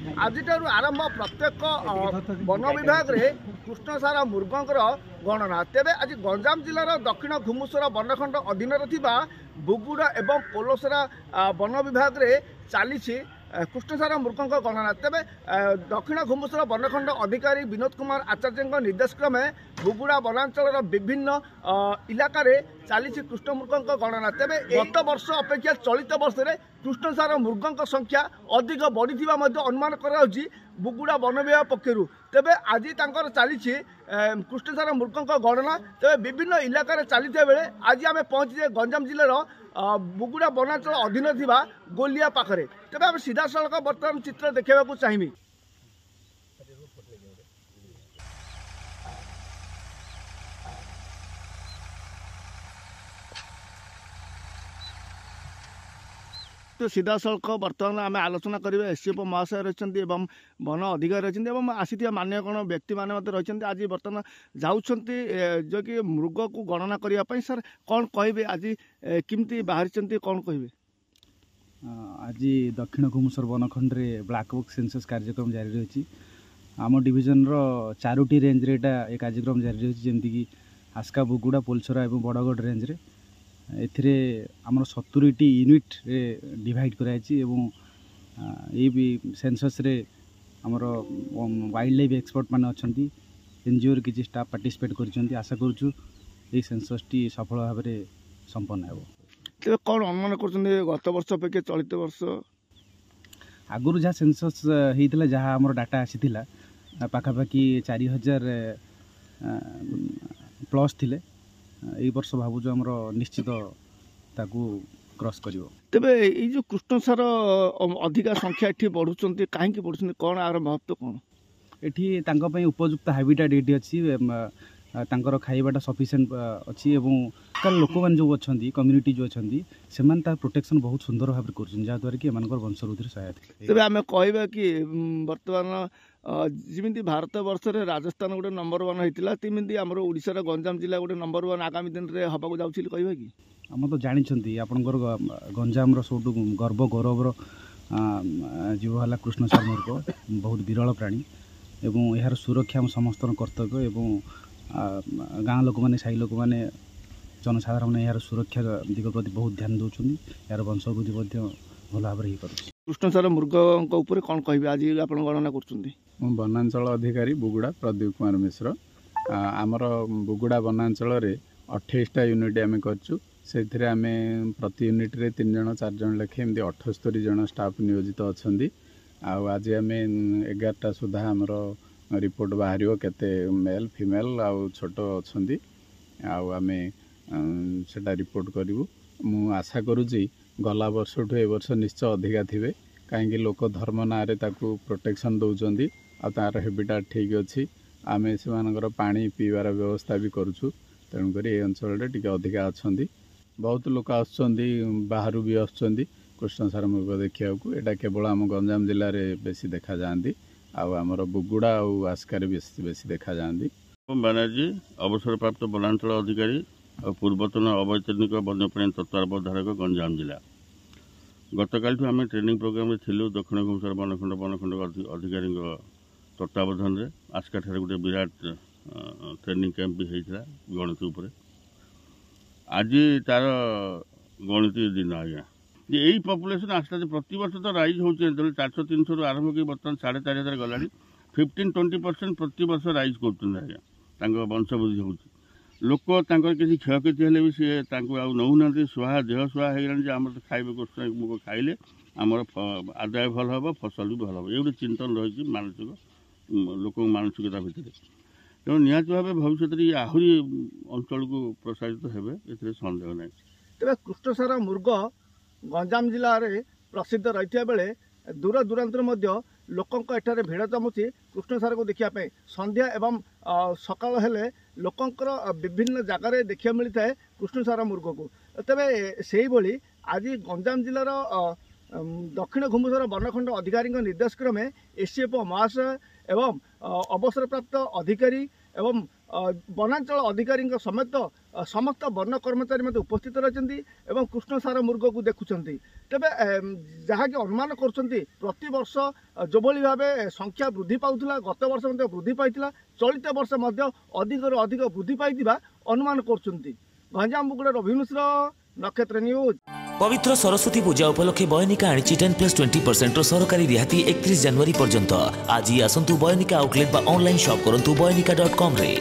आजिठारु आरंभ प्रत्येक वन विभाग रे कृष्णसार मृगंकर गणना तेबे आज गंजाम जिलार दक्षिण घुमुसर वनखंड अधीन बुगुड़ा एवं पोलोसरा वन विभाग रे चली कृष्णसार मृगंक गणना तेबे दक्षिण घुमुसर वनखंड अधिकारी विनोद कुमार आचार्य निर्देश क्रमे बुगुड़ा वनांचल विभिन्न इलाकार चली कृष्ण मृगंक गणना तेबे गत वर्ष अपेक्षा चलित वर्ष में कृष्णसार मृगंक संख्या अधिक बढ़ी अनुमान कर बुगुड़ा वन विभाग पक्षर तेबे आज चली कृष्णसार मृगंक गणना तेबे विभिन्न इलाकार चली बेले आज आम पहुँचे गंजाम जिलार बुगुड़ा वनांचल अधीन थिबा गोलिया पाखरे तेबे आम सीधा सड़क बर्तमान चित्र देखा चाहिए। तो सीधा सड़क बर्तमान आम आलोचना करेंगे एसडीएफ महाशय रही वन अधिकारी रही आसी मान्यगण व्यक्ति मैंने रही आज बर्तमान जाऊँच जो कि मृग को गणना करने सर कौन कहे आज किमती बाहरी कौन कहे आज दक्षिण घुमुसर वनखंड में ब्लैक बॉक्स सेंसस कार्यक्रम जारी रही आम डिविजन चारोटी रेंज रे ये कार्यक्रम जारी रही जमीक आस्का बुगुड़ा पोलसरा और बड़गढ़ रेंज रे एथिरे आमर 70टी यूनिट रे डिवाइड कराई ये भी सेंसस रे आमर वाइल्ड लाइफ एक्सपर्ट माने अच्छी एनजीओ किसी स्टाफ पार्टिसिपेट कर आशा करूँ ये सेंसस टी सफल भाव में संपन्न हो। तेज कौन अनुमान कर गत वर्ष अपेक्षा चलित वर्ष आगुरी जहाँ सेंसस होता जहाँ आम डाटा आसीला पाखापाखि 4000 प्लस थिले यही वर्ष भावुँ आमर निश्चित ताकू क्रॉस करिवो। तेबे ये जो कृष्णसार अधिका संख्या एठी बढ़ुचंती काहेकि बढ़ुचंती कौन आर महत्व कौन एठी तांको पई उपयुक्त हाबिटाट एठी अछि तांकर खाइबाटा सफिशिएंट अछि एवं लोक मान जो अछंती कम्युनिटी जो अछंती सेमान तार प्रोटेक्शन बहुत सुंदर भाव करछन जा द्वारा कि एमानकर वंशवृद्धि सहायता। तेबे आमे कहबा कि वर्तमान जिमिति भारत वर्ष रे राजस्थान गोटे नंबर 1 होइतिला तिमिति हमर ओडिसा रे गंजाम जिला गोटे नंबर 1 आगामी दिन रे हबाकू जाउछि कहबा कि आम तो जानी आपणकर गंजाम सब गर्व गौरवर जीव है कृष्णसार मृग बहुत विरल प्राणी एवं यार सुरक्षा आम समस्त कर्तव्य एवं गाँ लोक मैंने साई लोक मैंने जनसाधारण यार सुरक्षा दिग प्रति बहुत ध्यान दौरान यार वंशवृद्धि भल भाव कर। कृष्णसार मृग कौन कह आज आप गणना कर वनांचल अधिकारी बुगुड़ा प्रदीप कुमार मिश्र आमर बुगुड़ा वनांचल 28टा यूनिट आम कर से आम प्रति यूनिट रे 3 जन 4 जन लेखे एमती 78 जन स्टाफ नियोजित अच्छा आज आम 11टा सुधा आमर रिपोर्ट बाहर केते मेल फीमेल आउ छोट अच्छा आम सेटा रिपोर्ट करूँ मु आशा करुँची गला वर्ष ठू ए वर्ष निश्चय अधिका थे कहीं लोक धर्म ना प्रोटेक्शन दौरान आर हेबिटाट ठीक अच्छी आम से पानी पीवार व्यवस्था भी करुँ तेणुक ये अंचल टे अधिका अच्छा बहुत लोक बाहर भी आसुँच कृष्णसार मृग देखा यहाँ केवल आम गंजाम जिले में बेसी देखा जाती आमर बुगुड़ा और आस्कार बेसी देखा जाती। बनर्जी अवसर प्राप्त वनांचल अधिकारी और पूर्वतन अवैतनिक वन्यप्राणी तत्वावधारक गंजाम जिला गतकाल आम ट्रेनिंग प्रोग्राम में थिलु दक्षिण घुमुसर वनखंड अधिकारी तत्वावधान में आस्का ठारे गोटे विराट ट्रेनिंग कैंप भी होता गणित उपर आज तार गणित दिन आज्ञा यही पपुलेसन आस्ते प्रति वर्ष तो राइज हो 400-300 रु आरंभ कर बर्तमान 4500 गला 15-20% प्रति वर्ष राइज कर वंशवृद्धि हो लोक किसी क्षयक्षति हेल्ले भी सी नौना सुहा देह सुहा हो आम खाइबे कृष्ण मुग खाइले आम आदाय भल हम फसल भी भल हम ये गोटे चिंतन रही मानसिक लोक मानसिकता भितर तेणु निहत भाव भविष्य में आहरी अंचल को प्रसारित हेबे ए सन्देह ना। तेज कृष्णसार मृग गंजाम जिले में प्रसिद्ध रही बेले दूर दूरांतर लोक एठार भिड़ जमुची कृष्णसार को देखापी संध्या एवं सकाल हेले लोकंकर विभिन्न जगार देखा मिलता है कृष्णसार मृग को तेरे से ही आज गंजाम जिलार दक्षिण घुमुसर वनखंड अधिकारी निर्देश क्रमे एसडीएफ महाशय एवं अवसर प्राप्त अधिकारी एवं ବନାଞ୍ଚଳ ଅଧିକାରୀଙ୍କ ସମେତ ସମସ୍ତ ବନ କର୍ମଚାରୀ ମଧ୍ୟ ଉପସ୍ଥିତ ରହିଛନ୍ତି ଏବଂ କୃଷ୍ଣସାର ମୃଗକୁ ଦେଖୁଛନ୍ତି। ତେବେ ଯାହାକି ଅନୁମାନ କରୁଛନ୍ତି ପ୍ରତିବର୍ଷ ଯେଭଳି ଭାବେ ସଂଖ୍ୟା ବୃଦ୍ଧି ପାଉଥିଲା ଗତ ବର୍ଷ ମଧ୍ୟ ବୃଦ୍ଧି ପାଇଥିଲା, ଚଳିତ ବର୍ଷ ମଧ୍ୟ ଅଧିକରୁ ଅଧିକ ବୃଦ୍ଧି ପାଇଥିବା ଅନୁମାନ କରୁଛନ୍ତି। ଗଞ୍ଜାମ ବୁଗୁଡ଼ାର ରବି ମିଶ୍ର, ନକ୍ଷତ୍ର ନ୍ୟୁଜ୍। पवित्र सरस्वती पूजा उपलक्षे बयनिका आनी 10+20% सरकारी रिहाती 31 जनवरी पर्यंत। आज ही आसंतु बयनिका आउटलेट बा ऑनलाइन शॉप करंतु बयनिका.com रे।